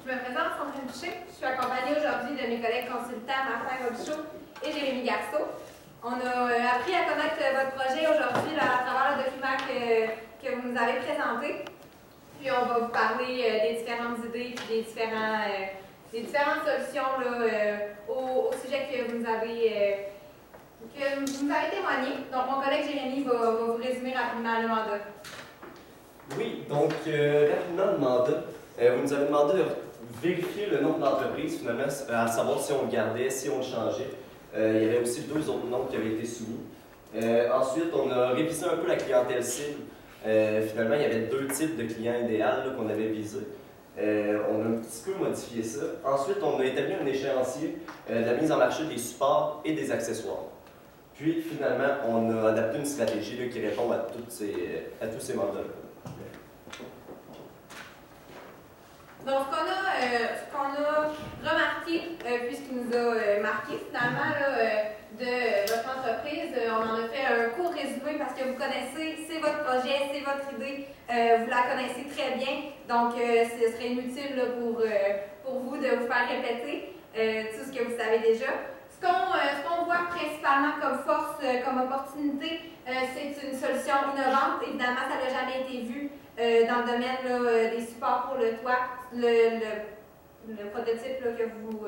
Je me présente, Sandrine Boucher. Je suis accompagnée aujourd'hui de mes collègues consultants Martin Robichaud et Jérémy Garceau. On a appris à connaître votre projet aujourd'hui à travers le document que vous nous avez présenté. Puis on va vous parler des différentes idées et des différentes solutions là, au sujet que vous nous avez témoigné. Donc mon collègue Jérémy va vous résumer rapidement le mandat. Oui, donc rapidement le mandat. Vous nous avez demandé de vérifier le nombre d'entreprises, finalement, à savoir si on le gardait, si on le changeait. Il y avait aussi 2 autres noms qui avaient été soumis. Ensuite, on a révisé un peu la clientèle cible. Finalement, il y avait 2 types de clients idéaux qu'on avait visés. On a un petit peu modifié ça. Ensuite, on a établi un échéancier de la mise en marché des supports et des accessoires. Puis, finalement, on a adapté une stratégie là, qui répond à tous ces mandats-là. Donc, ce qu'on a remarqué, puisqu'il nous a marqué finalement là, de votre entreprise, on en a fait un court résumé parce que vous connaissez, c'est votre projet, c'est votre idée, vous la connaissez très bien, donc ce serait inutile là, pour vous de vous faire répéter tout ce que vous savez déjà. Ce qu'on voit principalement comme force, comme opportunité, c'est une solution innovante. Évidemment, ça n'a jamais été vu dans le domaine là, des supports pour le toit, le prototype là, que vous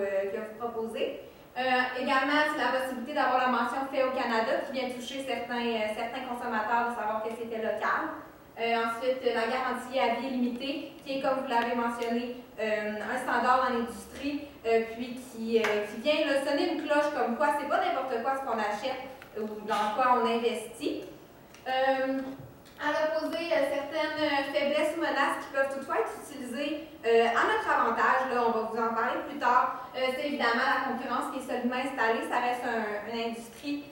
proposez. Également, c'est la possibilité d'avoir la mention fait au Canada qui vient toucher certains consommateurs de savoir que c'était local. Ensuite, la garantie à vie limitée, qui est, comme vous l'avez mentionné, un standard dans l'industrie, puis qui vient là, sonner une cloche comme quoi c'est pas n'importe quoi ce qu'on achète ou dans quoi on investit. À l'opposé, certaines faiblesses ou menaces qui peuvent toutefois être utilisées à notre avantage, là, on va vous en parler plus tard. C'est évidemment la concurrence qui est solidement installée, ça reste une industrie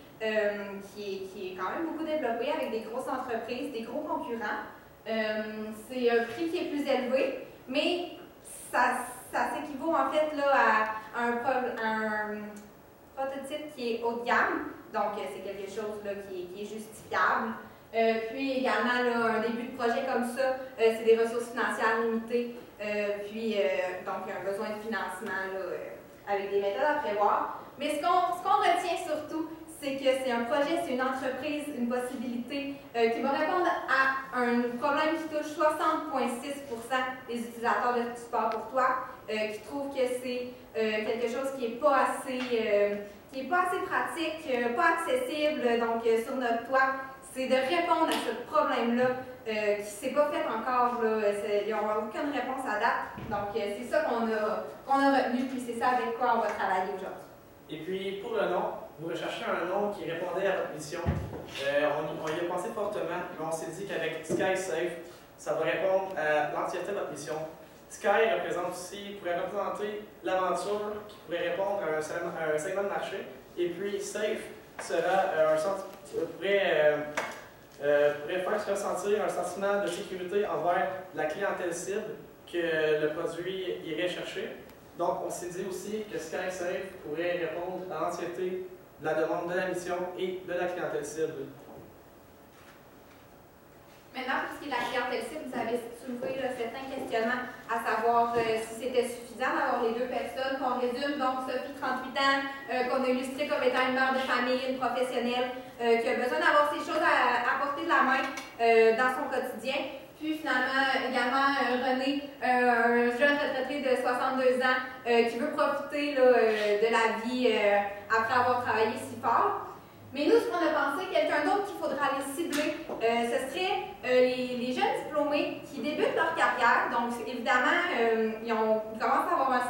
qui est quand même beaucoup développée avec des grosses entreprises, des gros concurrents. C'est un prix qui est plus élevé, mais ça s'équivaut en fait là, à un prototype qui est haut de gamme, donc c'est quelque chose là, qui est justifiable. Puis également, là, un début de projet comme ça, c'est des ressources financières limitées, donc un besoin de financement là, avec des méthodes à prévoir. Mais ce qu'on retient surtout, c'est que c'est un projet, c'est une entreprise, une possibilité qui va répondre à un problème qui touche 60,6% des utilisateurs de support pour toi, qui trouvent que c'est quelque chose qui n'est pas assez pratique, pas accessible donc sur notre toit. C'est de répondre à ce problème-là qui ne s'est pas fait encore. Il n'y aura aucune réponse à date. Donc, c'est ça qu'on a retenu, puis c'est ça avec quoi on va travailler aujourd'hui. Et puis, pour le nom, vous recherchez un nom qui répondait à votre mission. On y a pensé fortement, mais on s'est dit qu'avec Sky Safe, ça va répondre à l'entièreté de votre mission. Sky pourrait représenter l'aventure qui pourrait répondre à un segment de marché. Et puis, Safe sera pourrait faire ressentir un sentiment de sécurité envers la clientèle cible que le produit irait chercher. Donc, on s'est dit aussi que SkySafe pourrait répondre à l'entièreté de la demande de la mission et de la clientèle cible. Maintenant, pour ce qui est de la clientèle cible, vous avez soulevé là, certains questionnements, à savoir si c'était suffisant d'avoir les 2 personnes, qu'on résume. Donc, Sophie, 38 ans, qu'on a illustré comme étant une mère de famille, une professionnelle, qui a besoin d'avoir ces choses à portée de la main dans son quotidien. Puis finalement, également, René, un jeune retraité de 62 ans, qui veut profiter là, de la vie après avoir travaillé si fort. Mais nous, ce qu'on a pensé, quelqu'un d'autre qu'il faudra aller cibler, ce serait les jeunes diplômés qui débutent leur carrière. Donc, évidemment, ils commencent à avoir un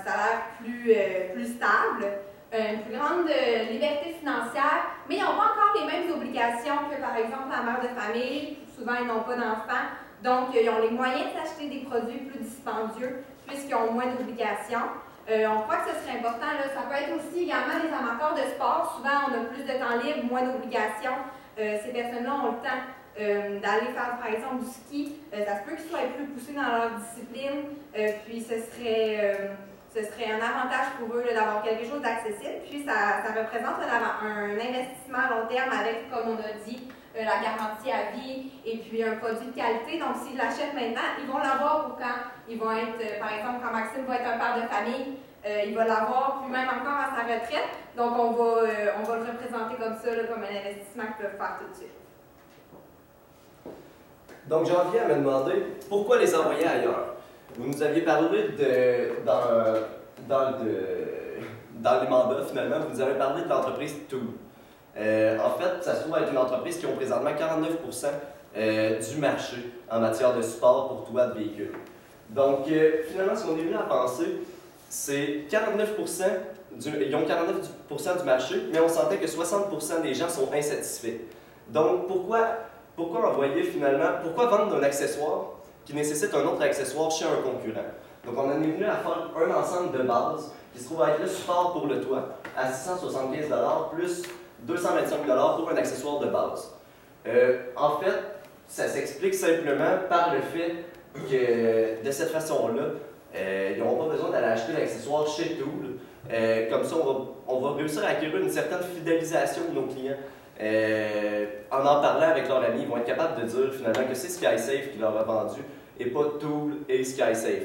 salaire plus stable, une plus grande liberté financière, mais ils n'ont pas encore les mêmes obligations que, par exemple, la mère de famille. Souvent, ils n'ont pas d'enfants. Donc, ils ont les moyens d'acheter des produits plus dispendieux puisqu'ils ont moins d'obligations. On croit que ce serait important, là, ça peut être aussi également les amateurs de sport. Souvent, on a plus de temps libre, moins d'obligations. Ces personnes-là ont le temps d'aller faire, par exemple, du ski. Ça se peut qu'ils soient plus poussés dans leur discipline. Puis, ce serait ce serait un avantage pour eux d'avoir quelque chose d'accessible. Puis ça représente un investissement à long terme avec, comme on a dit, la garantie à vie et puis un produit de qualité. Donc, s'ils l'achètent maintenant, ils vont l'avoir pour quand ils vont être, par exemple, quand Maxime va être un père de famille, il va l'avoir, puis même encore à sa retraite. Donc, on va le représenter comme ça, là, comme un investissement qu'ils peuvent faire tout de suite. Donc, j'en viens à me demander pourquoi les envoyer ailleurs. Vous nous aviez parlé dans les mandats, finalement, vous nous avez parlé de l'entreprise Tool. En fait, ça se trouve être une entreprise qui ont présentement 49% du marché en matière de support pour toit de véhicules. Donc, finalement, si on est venu à penser, c'est 49%, ils ont 49% du marché, mais on sentait que 60% des gens sont insatisfaits. Donc, pourquoi envoyer finalement, pourquoi vendre un accessoire qui nécessite un autre accessoire chez un concurrent? Donc, on en est venu à faire un ensemble de base qui se trouve être le support pour le toit à 675$ plus 225$ pour un accessoire de base. En fait, ça s'explique simplement par le fait que de cette façon-là, ils n'auront pas besoin d'aller acheter l'accessoire chez Tool. Comme ça, on va réussir à acquérir une certaine fidélisation de nos clients. En parlant avec leurs amis, ils vont être capables de dire finalement que c'est SkySafe qui leur a vendu et pas Tool et SkySafe.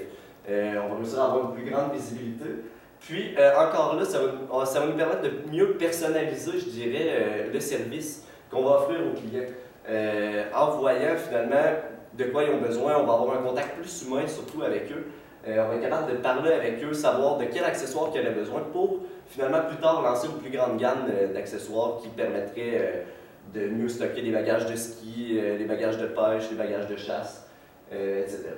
On va réussir à avoir une plus grande visibilité. Puis, encore là, ça va nous permettre de mieux personnaliser, je dirais, le service qu'on va offrir aux clients. En voyant finalement de quoi ils ont besoin, on va avoir un contact plus humain, surtout avec eux. On va être capable de parler avec eux, savoir de quel accessoire qu'ils auraient besoin pour finalement plus tard lancer une plus grande gamme d'accessoires qui permettraient de mieux stocker les bagages de ski, les bagages de pêche, les bagages de chasse, etc.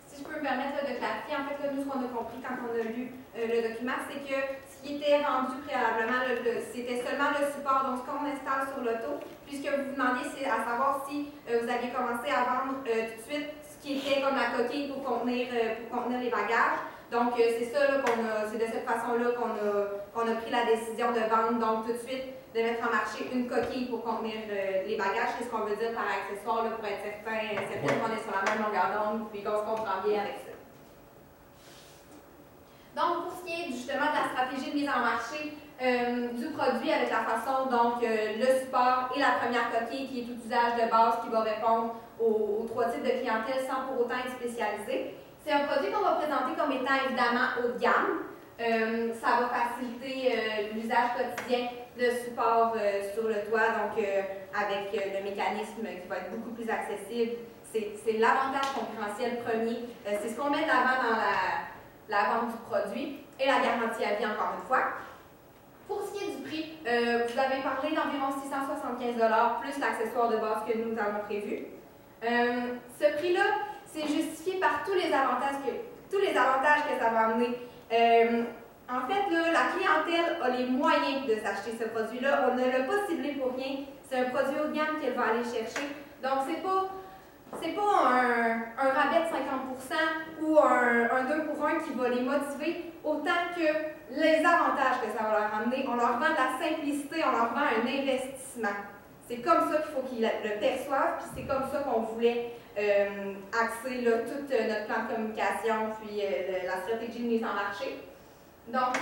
Si je peux me permettre de clarifier, en fait, là, nous, ce qu'on a compris quand on a lu le document, c'est que ce qui était vendu préalablement, c'était seulement le support, donc ce qu'on installe sur l'auto. Puis ce que vous demandiez, c'est à savoir si vous aviez commencé à vendre tout de suite ce qui était comme la coquille pour contenir les bagages. Donc, c'est ça, c'est de cette façon-là qu'on a pris la décision de vendre, donc tout de suite, de mettre en marché une coquille pour contenir les bagages. C'est ce qu'on veut dire par accessoire, là, pour être certain qu'on est sur la même longueur d'onde et qu'on se comprend bien avec ça. Donc, pour ce qui est justement de la stratégie de mise en marché du produit avec la façon, donc le support et la première coquille qui est tout usage de base qui va répondre aux trois types de clientèle sans pour autant être spécialisé. C'est un produit qu'on va présenter comme étant évidemment haut de gamme. Ça va faciliter l'usage quotidien de support sur le toit, donc avec le mécanisme qui va être beaucoup plus accessible. C'est l'avantage concurrentiel premier. C'est ce qu'on met de l'avant dans la vente du produit et la garantie à vie encore une fois. Pour ce qui est du prix, vous avez parlé d'environ 675$ plus l'accessoire de base que nous avons prévu. Ce prix-là, c'est justifié par tous les avantages que ça va amener. En fait, là, la clientèle a les moyens de s'acheter ce produit-là. On ne l'a pas ciblé pour rien. C'est un produit haut de gamme qu'elle va aller chercher. Donc, c'est pas un rabais de 50% ou un 2 pour 1 qui va les motiver, autant que les avantages que ça va leur amener. On leur vend de la simplicité, on leur vend un investissement. C'est comme ça qu'il faut qu'ils le perçoivent, puis c'est comme ça qu'on voulait axer là, tout notre plan de communication, puis la stratégie de mise en marché. Donc,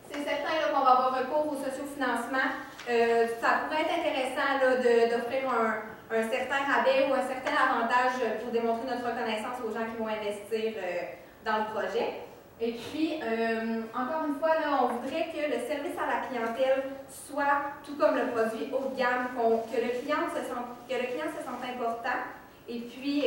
c'est certain là, qu'on va avoir recours au sociofinancement. Ça pourrait être intéressant d'offrir un certain rabais ou un certain avantage pour démontrer notre reconnaissance aux gens qui vont investir dans le projet. Et puis, encore une fois, là, on voudrait que le service à la clientèle soit, tout comme le produit haut de gamme, que le client se sente important. Et puis,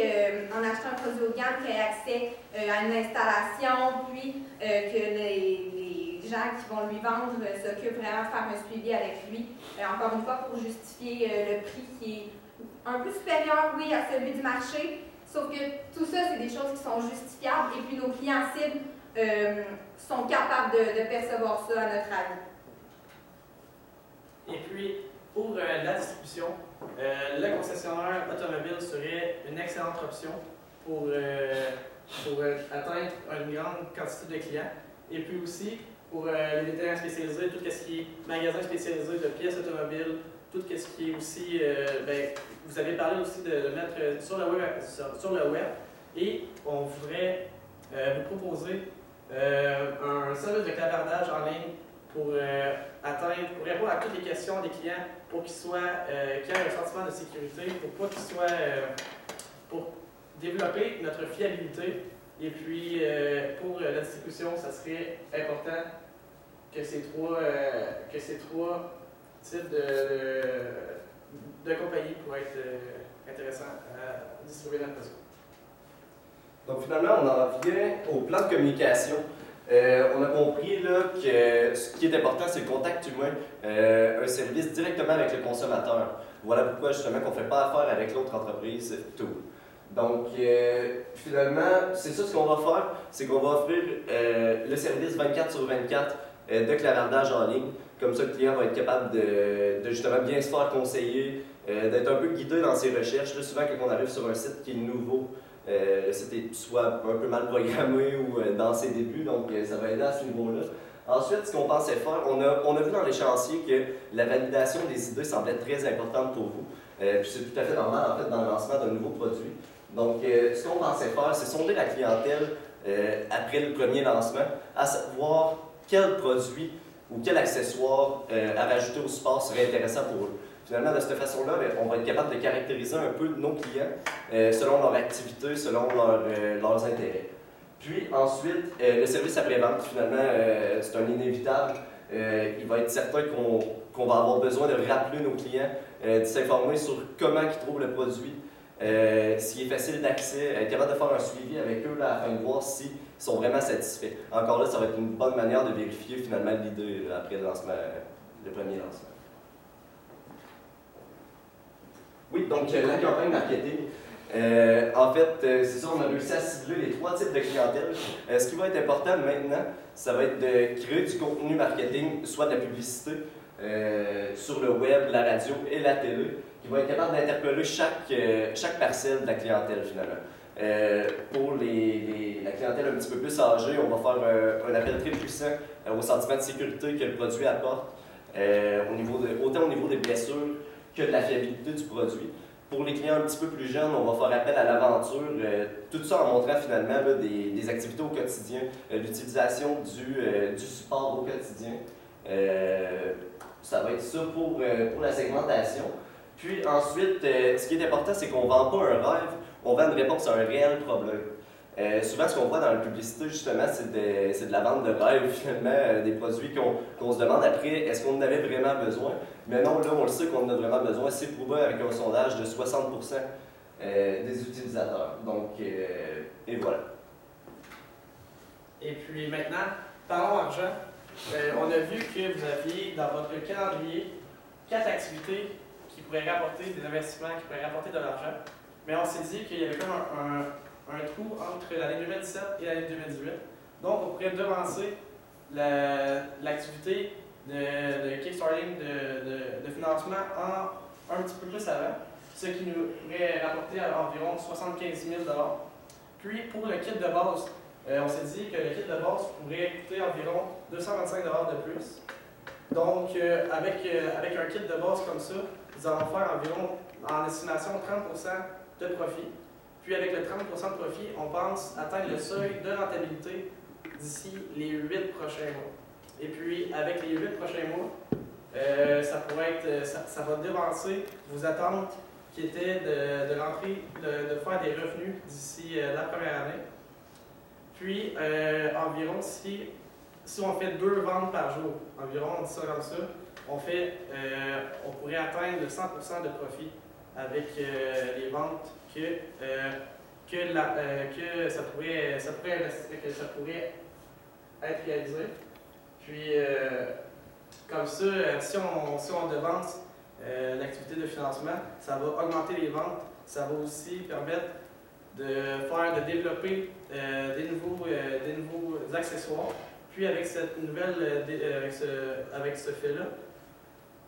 en achetant un produit haut de gamme, qu'il ait accès à une installation, puis que les gens qui vont lui vendre s'occupent vraiment de faire un suivi avec lui. Encore une fois, pour justifier le prix qui est un peu supérieur, oui, à celui du marché. Sauf que tout ça, c'est des choses qui sont justifiables. Et puis, nos clients cibles sont capables de percevoir ça à notre avis. Et puis, pour la distribution, le concessionnaire automobile serait une excellente option pour atteindre une grande quantité de clients. Et puis aussi, pour les détaillants spécialisés, tout ce qui est magasin spécialisé de pièces automobiles, tout ce qui est aussi, vous avez parlé aussi de mettre sur le web, et on voudrait vous proposer un service de clavardage en ligne pour répondre à toutes les questions des clients pour qu'ils aient un sentiment de sécurité, pour développer notre fiabilité. Et puis, pour la distribution, ça serait important que ces trois types de compagnies pourraient être intéressants à distribuer notre réseau. Donc finalement, on en vient au plan de communication. On a compris là, que ce qui est important, c'est le contact humain, un service directement avec le consommateur. Voilà pourquoi justement qu'on ne fait pas affaire avec l'autre entreprise, tout. Donc finalement, c'est ça ce qu'on va faire, c'est qu'on va offrir le service 24/24 de clavardage en ligne. Comme ça, le client va être capable de justement bien se faire conseiller, d'être un peu guidé dans ses recherches. Là, souvent, quand on arrive sur un site qui est nouveau, le site est soit un peu mal programmé ou dans ses débuts, donc ça va aider à ce niveau-là. Ensuite, ce qu'on pensait faire, on a vu dans l'échéancier que la validation des idées semblait très importante pour vous. Puis c'est tout à fait normal, en fait, dans le lancement d'un nouveau produit. Donc, ce qu'on pensait faire, c'est sonder la clientèle après le premier lancement, à savoir quel produit ou quel accessoire à rajouter au support serait intéressant pour eux. Finalement, de cette façon-là, on va être capable de caractériser un peu nos clients selon leur activité, selon leurs intérêts. Puis ensuite, le service après-vente, finalement, c'est un inévitable. Il va être certain qu'on va avoir besoin de rappeler nos clients, de s'informer sur comment ils trouvent le produit, s'il est facile d'accès, être capable de faire un suivi avec eux là, afin de voir s'ils sont vraiment satisfaits. Encore là, ça va être une bonne manière de vérifier finalement l'idée après le lancement, le premier lancement. Oui, donc la campagne marketing. En fait, c'est ça, on a réussi à cibler les trois types de clientèle. Ce qui va être important maintenant, ça va être de créer du contenu marketing, soit de la publicité sur le web, la radio et la télé, qui va être capable d'interpeller chaque parcelle de la clientèle finalement. Pour la clientèle un petit peu plus âgée, on va faire un appel très puissant au sentiment de sécurité que le produit apporte, autant au niveau des blessures que de la fiabilité du produit. Pour les clients un petit peu plus jeunes, on va faire appel à l'aventure, tout ça en montrant finalement là, des activités au quotidien, l'utilisation du support au quotidien. Ça va être ça pour la segmentation. Puis ensuite, ce qui est important, c'est qu'on ne vend pas un rêve, on vend une réponse à un réel problème. Souvent, ce qu'on voit dans la publicité, justement, c'est de la vente de rêve, finalement, des produits qu'on se demande après, est-ce qu'on en avait vraiment besoin? Mais non, là, on le sait qu'on en a vraiment besoin. C'est prouvé avec un sondage de 60% des utilisateurs. Donc, et voilà. Et puis maintenant, parlons argent. On a vu que vous aviez dans votre calendrier 4 activités qui pourraient rapporter des investissements, qui pourraient rapporter de l'argent. Mais on s'est dit qu'il y avait comme un trou entre l'année 2017 et l'année 2018. Donc, on pourrait devancer l'activité de kickstarting, de financement un petit peu plus avant, ce qui nous pourrait rapporter à environ 75 000 $. Puis, pour le kit de base, on s'est dit que le kit de base pourrait coûter environ 225 $ de plus. Donc, avec un kit de base comme ça, nous allons faire environ, en estimation, 30% de profit. Puis avec le 30% de profit, on pense atteindre le seuil de rentabilité d'ici les 8 prochains mois. Et puis avec les 8 prochains mois, ça va devancer vos attentes qui étaient de faire des revenus d'ici la première année. Puis environ, si on fait 2 ventes par jour, environ, on dit ça comme ça, on pourrait atteindre le 100% de profit avec les ventes que ça pourrait être réalisé. Puis, comme ça, si on devance l'activité de financement, ça va augmenter les ventes, ça va aussi permettre de développer des nouveaux accessoires. Puis avec cette nouvelle, avec ce fait-là,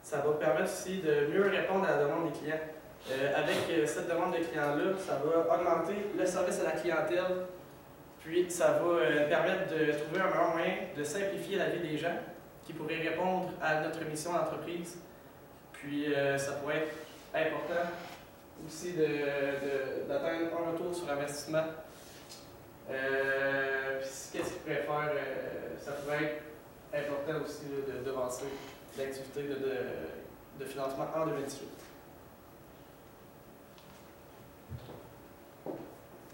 ça va permettre aussi de mieux répondre à la demande des clients. Avec cette demande de clients-là, ça va augmenter le service à la clientèle, puis ça va permettre de trouver un meilleur moyen de simplifier la vie des gens qui pourraient répondre à notre mission d'entreprise. Puis ça pourrait être important aussi d'atteindre un retour sur investissement. Puis qu'est-ce qu'ils pourraient faire va être important aussi là, de devancer l'activité de financement en 2018.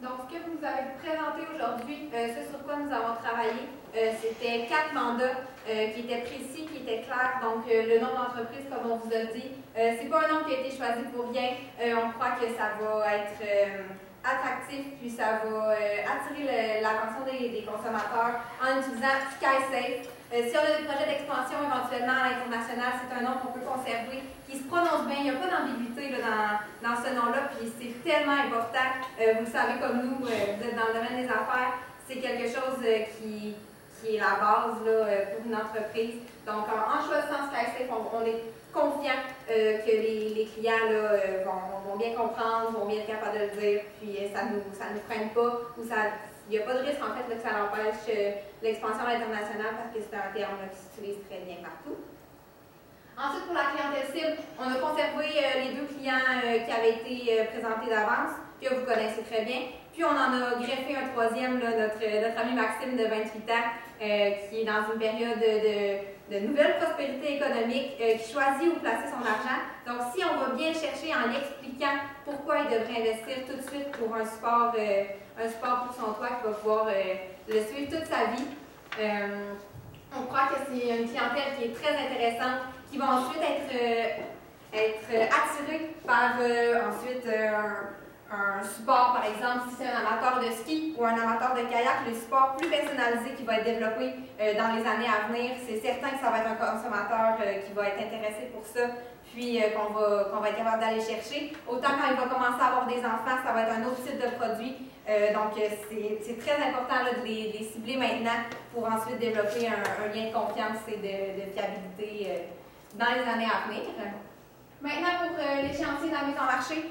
Donc, ce que vous nous avez présenté aujourd'hui, ce sur quoi nous avons travaillé, c'était 4 mandats qui étaient précis, qui étaient clairs. Donc, le nom d'entreprise, comme on vous a dit, c'est pas un nom qui a été choisi pour rien. On croit que ça va être attractif, puis ça va attirer l'attention des consommateurs en utilisant SkySafe. Si on a des projets d'expansion éventuellement à l'international, c'est un nom qu'on peut conserver, qui se prononce bien. Il n'y a pas d'ambiguïté dans ce nom-là, puis c'est tellement important. Vous le savez comme nous, vous êtes dans le domaine des affaires, c'est quelque chose qui est la base là, pour une entreprise. Donc, en choisissant SkySafe, on est confiant que les clients là, vont bien comprendre, vont bien être capables de le dire, puis ça nous freine pas, ou il n'y a pas de risque en fait là, que ça empêche l'expansion à l'international parce que c'est un terme là, qui s'utilise très bien partout. Ensuite, pour la clientèle cible, on a conservé les 2 clients qui avaient été présentés d'avance, que vous connaissez très bien. Puis on en a greffé un 3e, là, notre ami Maxime de 28 ans, qui est dans une période de nouvelle prospérité économique, qui choisit où placer son argent. Donc si on va bien chercher en lui expliquant pourquoi il devrait investir tout de suite pour un support pour son toit qui va pouvoir le suivre toute sa vie, on croit que c'est une clientèle qui est très intéressante, qui va ensuite être attirée par ensuite un support, par exemple, si c'est un amateur de ski ou un amateur de kayak, le support plus personnalisé qui va être développé dans les années à venir, c'est certain que ça va être un consommateur qui va être intéressé pour ça, puis qu'on va être capable d'aller chercher. Autant quand il va commencer à avoir des enfants, ça va être un autre type de produit. Donc, c'est très important là, de les cibler maintenant pour ensuite développer un lien de confiance et de fiabilité dans les années à venir. Maintenant, pour l'échéancier de la mise en marché,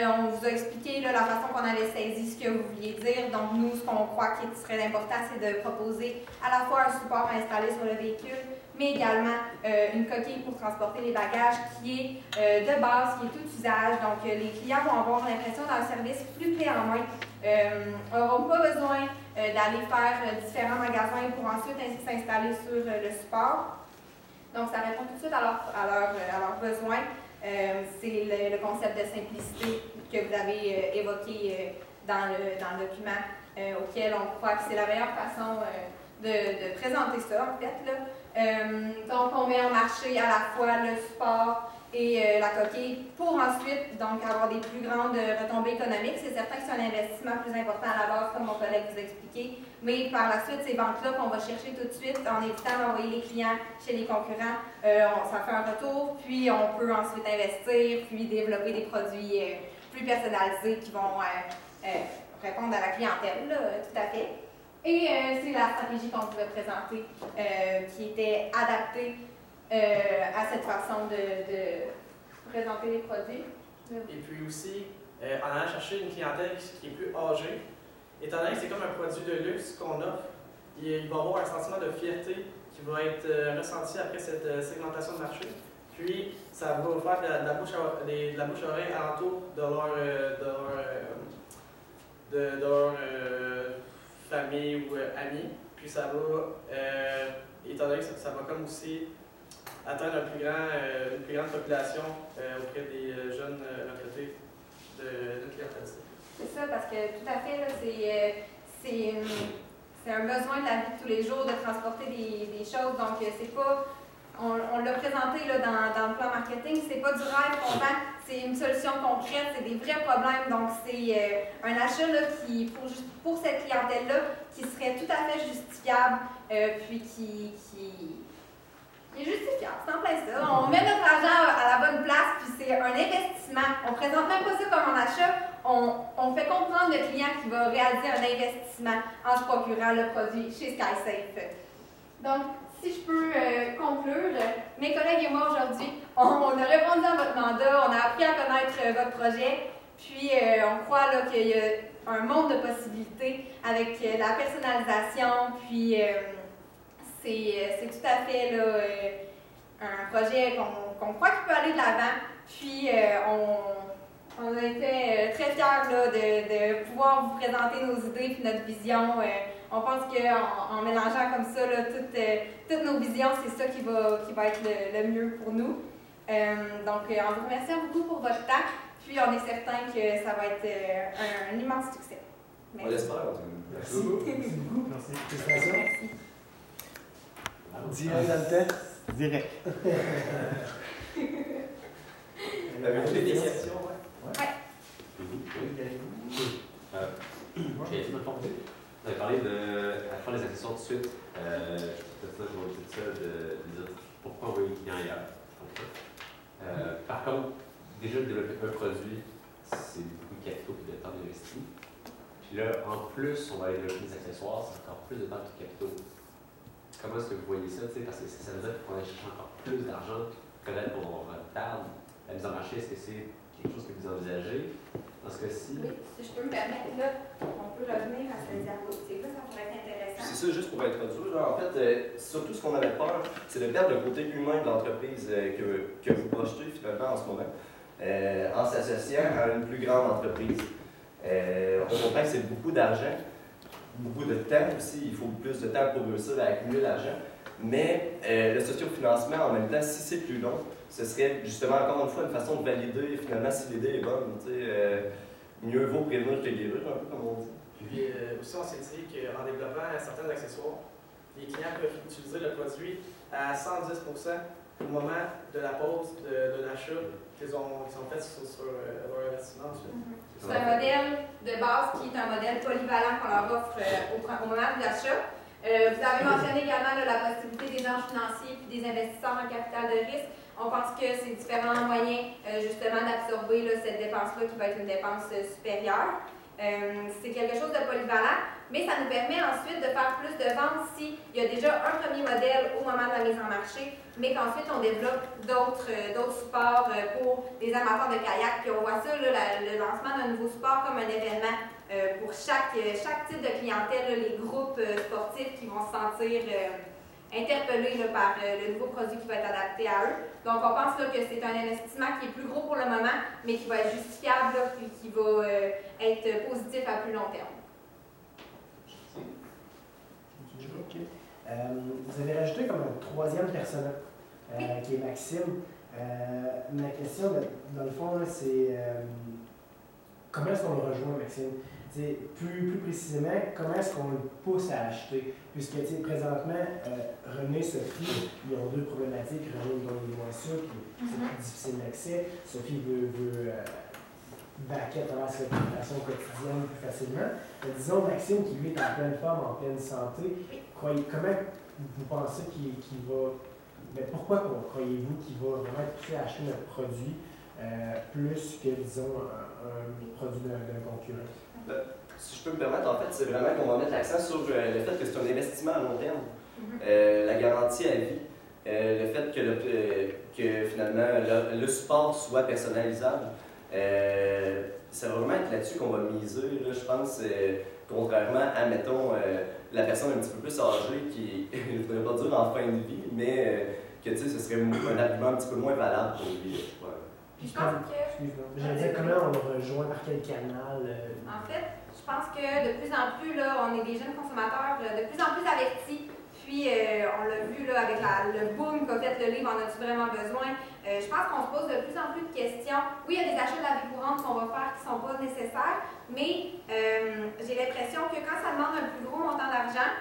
on vous a expliqué là, la façon qu'on avait saisi ce que vous vouliez dire. Donc, nous, ce qu'on croit qui serait important, c'est de proposer à la fois un support installé sur le véhicule, mais également une coquille pour transporter les bagages qui est de base, qui est tout usage. Donc, les clients vont avoir l'impression d'un service plus clé en main. N'auront pas besoin d'aller faire différents magasins pour ensuite ainsi s'installer sur le support. Donc, ça répond tout de suite à leurs besoins. C'est le concept de simplicité que vous avez évoqué dans le document, auquel on croit que c'est la meilleure façon de présenter ça, en fait. Là. Donc, on met en marché à la fois le support et la coquille pour ensuite donc, avoir des plus grandes retombées économiques. C'est certain que c'est un investissement plus important à la base, comme mon collègue vous a expliqué, mais par la suite, ces ventes-là qu'on va chercher tout de suite en évitant d'envoyer les clients chez les concurrents, ça fait un retour, puis on peut ensuite investir, puis développer des produits plus personnalisés qui vont répondre à la clientèle, là, tout à fait. Et c'est la stratégie qu'on vous a présentée qui était adaptée à cette façon de présenter les produits. Et puis aussi, en allant chercher une clientèle qui est plus âgée, étant donné que c'est comme un produit de luxe qu'on offre, il va y avoir un sentiment de fierté qui va être ressenti après cette segmentation de marché. Puis, ça va faire de la bouche-oreille alentour de leur famille ou amis. Puis, ça va, étant donné que ça va comme aussi atteindre une plus grande population auprès des jeunes retraités de clientèle. C'est ça, parce que tout à fait, là, c'est un besoin de la vie de tous les jours de transporter des choses. Donc, c'est pas. On l'a présenté là, dans le plan marketing, c'est pas du rêve qu'on vend, c'est une solution concrète, c'est des vrais problèmes. Donc, c'est un achat là, qui, pour cette clientèle-là qui serait tout à fait justifiable, puis qui est justifiable, c'est en plein ça. On met notre argent à la bonne place, puis c'est un investissement. On ne présente même pas ça comme un achat, on fait comprendre le client qui va réaliser un investissement en se procurant le produit chez SkySafe. Donc, si je peux conclure, mes collègues et moi aujourd'hui, on a répondu à votre mandat, on a appris à connaître votre projet, puis on croit là, qu'il y a un monde de possibilités avec la personnalisation, puis c'est tout à fait là, un projet qu'on croit qu'il peut aller de l'avant, puis On était très fiers là, de pouvoir vous présenter nos idées et notre vision. On pense qu'en mélangeant comme ça là, toutes nos visions, c'est ça qui va être le mieux pour nous. Donc, on vous remercie beaucoup pour votre temps, puis on est certain que ça va être un immense succès. On l'espère en tout cas. Merci beaucoup. Merci. Félicitations. Merci. Direct dans le temps. Direct. Avez-vous des questions? questions? J'ai essayé de me tromper. Vous avez parlé à faire les accessoires tout de suite. Peut-être ça, je vais essayer de ça, de dire pourquoi envoyer le client ailleurs. Par contre, déjà développer un produit, c'est beaucoup de capitaux et de temps investi. Puis là, en plus, on va aller développer des accessoires, c'est encore plus de temps et de capitaux. Comment est-ce que vous voyez ça? Parce que ça veut dire qu'on va chercher encore plus d'argent, peut-être pour retard. La mise en marché, est-ce que c'est quelque chose que vous envisagez? Dans ce cas-ci? Oui, si je peux me permettre, là, on peut revenir à cette diapositive-là, ça pourrait être intéressant. C'est ça, juste pour introduire. Là, en fait, surtout ce qu'on avait peur, c'est de perdre le côté humain de l'entreprise que vous projetez finalement en ce moment, en s'associant à une plus grande entreprise. On comprend que c'est beaucoup d'argent, beaucoup de temps aussi. Il faut plus de temps pour réussir à accumuler l'argent. Mais le sociofinancement, en même temps, si c'est plus long, ce serait justement encore une fois une façon de valider finalement si l'idée est bonne. Mieux vaut prévenir que guérir, un peu comme on dit. Puis aussi, on s'est dit qu'en développant certains accessoires, les clients peuvent utiliser le produit à 110% au moment de la pause de l'achat qu'ils ont fait sur leur investissement ensuite. C'est un modèle de base qui est un modèle polyvalent qu'on leur offre au moment de l'achat. Vous avez mentionné également là, la possibilité des anges financiers et des investisseurs en capital de risque. On pense que c'est différents moyens justement d'absorber cette dépense-là qui va être une dépense supérieure. C'est quelque chose de polyvalent, mais ça nous permet ensuite de faire plus de ventes s'il y a déjà un premier modèle au moment de la mise en marché, mais qu'ensuite on développe d'autres supports pour les amateurs de kayak. Puis on voit ça, là, le lancement d'un nouveau support comme un événement pour chaque type de clientèle, là, les groupes sportifs qui vont se sentir interpellés là, par le nouveau produit qui va être adapté à eux. Donc, on pense là, que c'est un investissement qui est plus gros pour le moment, mais qui va être justifiable là, puis qui va être positif à plus long terme. OK. Vous avez rajouté comme un troisième personnage, qui est Maxime. Ma question, dans le fond, là, c'est comment est-ce qu'on le rejoint, Maxime? Plus précisément, comment est-ce qu'on le pousse à acheter? Puisque présentement, René, Sophie, ils ont deux problématiques. René, il est moins sûr, puis c'est plus difficile d'accès. Sophie veut baquer à travers cette façon quotidienne plus facilement. Mais disons, Maxime, qui lui est en pleine forme, en pleine santé, comment vous pensez qu'il va... Mais pourquoi croyez-vous qu'il va vraiment être poussé à acheter notre produit plus que, disons, un produit d'un concurrent? Si je peux me permettre, en fait, c'est vraiment qu'on va mettre l'accent sur le fait que c'est un investissement à long terme. La garantie à vie, le fait que finalement le support soit personnalisable, ça va vraiment être là-dessus qu'on va miser, là, je pense, contrairement à, mettons, la personne un petit peu plus âgée qui, je ne voudrais pas dire en fin de vie, mais que ce serait un argument un petit peu moins valable pour lui. Je pense que... Excuse-moi. J'allais dire comment on le rejoint, par quel canal? En fait, je pense que de plus en plus, là, on est des jeunes consommateurs de plus en plus avertis. Puis, on l'a vu là, avec le boom qu'a fait le livre, en as-tu vraiment besoin? Je pense qu'on se pose de plus en plus de questions. Oui, il y a des achats de la vie courante qu'on va faire qui ne sont pas nécessaires, mais j'ai l'impression que quand ça demande un plus gros montant d'argent,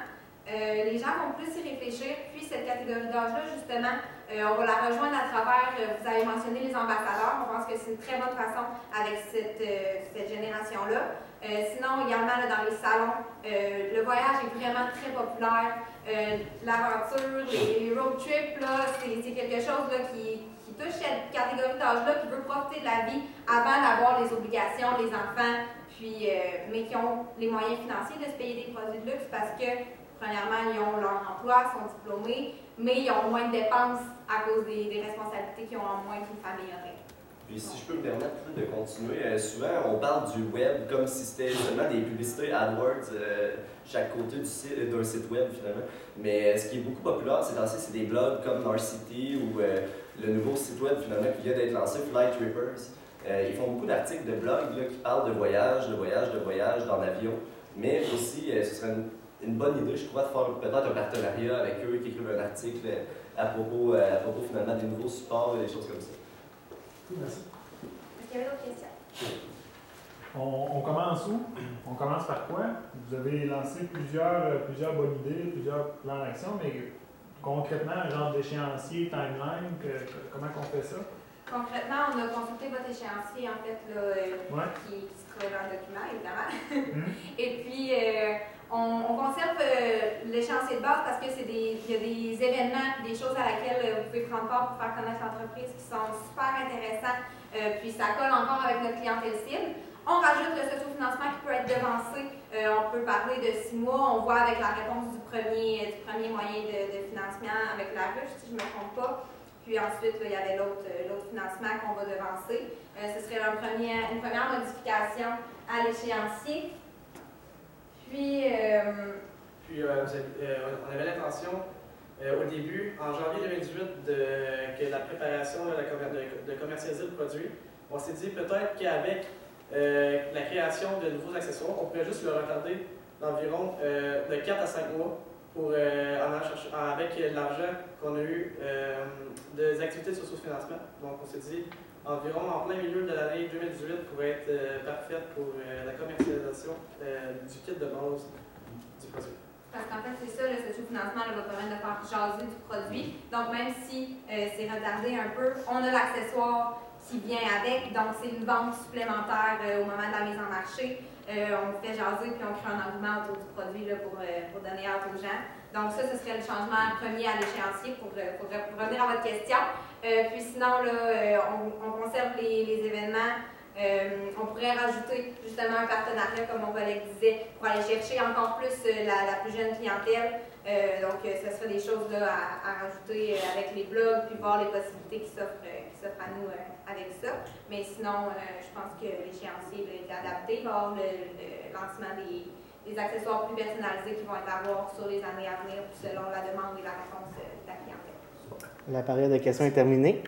les gens vont plus y réfléchir. Puis, cette catégorie d'âge-là, justement, on va la rejoindre à travers, vous avez mentionné les ambassadeurs. On pense que c'est une très bonne façon avec cette génération-là. Sinon, également, là, dans les salons, le voyage est vraiment très populaire. L'aventure, les road trips, c'est quelque chose là, qui touche cette catégorie d'âge-là, qui veut profiter de la vie avant d'avoir les obligations, les enfants, puis, mais qui ont les moyens financiers de se payer des produits de luxe parce que, premièrement, ils ont leur emploi, sont diplômés, mais ils ont moins de dépenses à cause des responsabilités qu'ils ont en moins qu'une famille aurait. Puis si je peux me permettre de continuer, souvent on parle du web comme si c'était seulement des publicités AdWords chaque côté d'un site web finalement. Mais ce qui est beaucoup populaire ces temps-ci, c'est des blogs comme Narcity ou le nouveau site web finalement qui vient d'être lancé, Flight Trippers. Ils font beaucoup d'articles de blog là, qui parlent de voyage, en avion, mais aussi ce serait une bonne idée, je crois, de faire peut-être un partenariat avec eux qui écrivent un article à propos finalement des nouveaux supports et des choses comme ça. Merci. Est-ce qu'il y avait d'autres questions? On commence où? On commence par quoi? Vous avez lancé plusieurs bonnes idées, plusieurs plans d'action, mais concrètement, un genre d'échéancier, timeline, comment on fait ça? Concrètement, on a consulté votre échéancier, en fait, là, qui sera dans le document, évidemment. Et puis, on conserve l'échéancier de base parce que il y a des événements, des choses à laquelle vous pouvez prendre part pour faire connaître l'entreprise qui sont super intéressants. Puis, ça colle encore avec notre clientèle cible. On rajoute le socio-financement qui peut être devancé. On peut parler de 6 mois. On voit avec la réponse du premier moyen de financement avec la ruche, si je ne me trompe pas. Puis ensuite, là, il y avait l'autre financement qu'on va devancer. Ce serait une première modification à l'échéancier. Puis, on avait l'intention, au début, en janvier 2018, que la préparation de commercialiser le produit, on s'est dit peut-être qu'avec la création de nouveaux accessoires, on pourrait juste le retarder d'environ de 4 à 5 mois pour avec l'argent qu'on a eu des activités de socio-financement. Donc on s'est dit environ en plein milieu de l'année 2018 pourrait être parfaite pour la commercialisation du kit de base du produit. Parce qu'en fait, c'est ça, le socio-financement va permettre de faire jaser du produit. Donc même si c'est retardé un peu, on a l'accessoire qui vient avec, donc c'est une vente supplémentaire au moment de la mise en marché. On fait jaser puis on crée un engouement autour du produit là, pour donner hâte aux gens. Donc ça, ce serait le changement premier à l'échéancier pour revenir à votre question. Puis sinon, là, on conserve les événements. On pourrait rajouter justement un partenariat, comme mon collègue disait, pour aller chercher encore plus la plus jeune clientèle. Donc, ce serait des choses là, à rajouter avec les blogs, puis voir les possibilités qui s'offrent à nous avec ça. Mais sinon, je pense que l'échéancier est adapté. Il va y avoir le lancement des accessoires plus personnalisés qui vont être à voir sur les années à venir, selon la demande et la réponse de la clientèle. La période de questions est terminée.